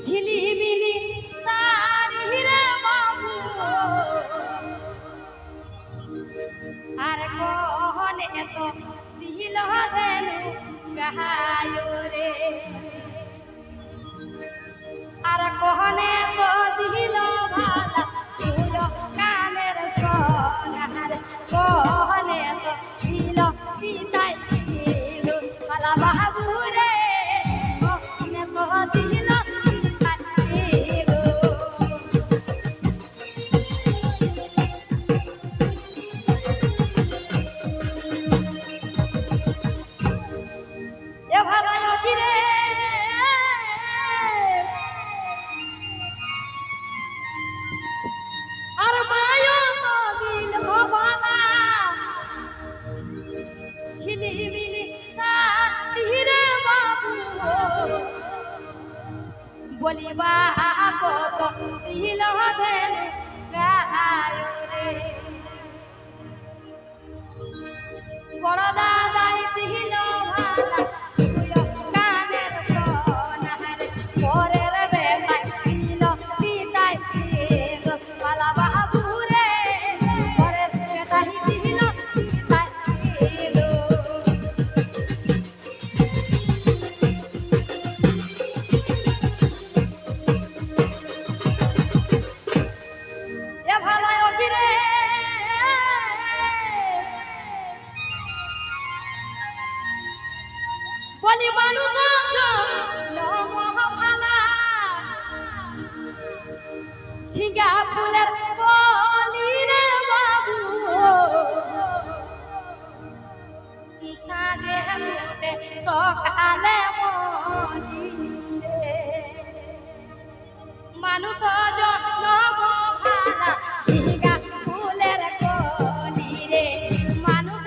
ঝিলিমিলি শাড়ি রে বাবু আর কহনে তো দিল দেনু গাহায়ো রে আর কহনে তো দিল ভালা তুল কানের সোনার কহনে তো দিল সীতাই দিল ভালা বাবু রে কহনে তো দিল বলিবা কত দিল দেন গাহায়ো রে বড় দাদাই দিল ভালা তুই কানের সোনার পরের বেলায় দিল সীতাই দিল ভালা বাবু রে পরের বেলায় দিল সীতাই দিল বলি মানুষ ভালা ঝিঙ্গা ফুলের কলি রে বাবু সাজে মুটে সকালে মনে মানুষ ভালা ঝিঙ্গা ফুলের কলি রে মানুষ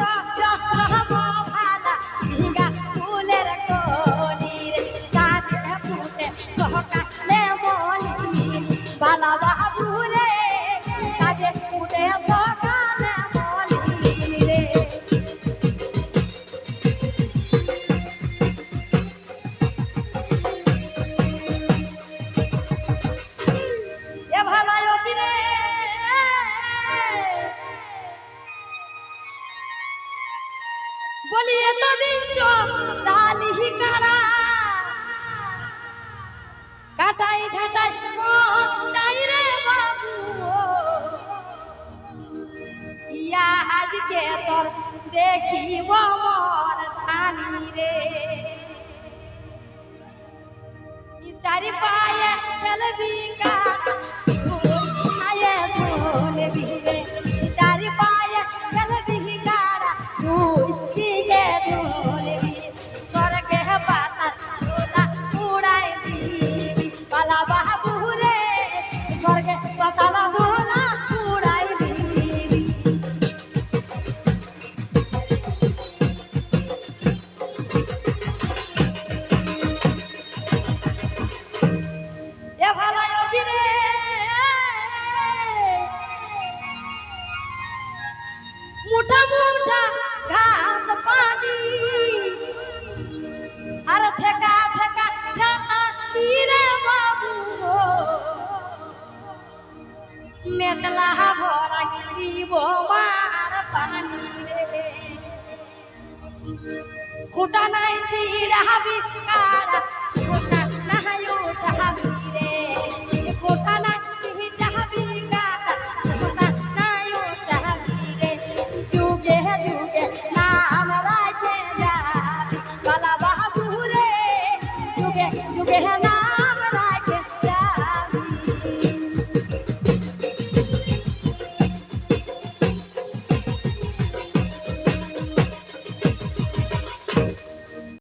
ভালা ঝিঙ্গা ফুলের কলি রে সাজে মুটে সকালে মনে বালা বাবু রে সাজে মুটে সকালে মনে রে বলি এতদিন চালি কারা কাটাই ঝাটাই চাই রে বাবু ইয়া আজকে তোর দেখিব মর ধানি রে চারি পায়ে খেলবি কারা আয়ে ধনে ভিড়ে চারি পায়ে খেলবি কারা তুই সিগে ধনে ভিড়ে স্বর্গে পাতা তোলা উড়াই দিবি পালা বাবু রে স্বর্গে পাতালা তোলা উড়াই দিবি এ ভালাই অভিরে মুঠা মুঠা ঘাস পানি আর ঠেকা ঠেকা ঝাঁটি রে বাবু মেঘলা ভরা দিব মার পানি রে খুঁটা নাই ছিড়াবি কারা খুঁটা নাই উঠাবি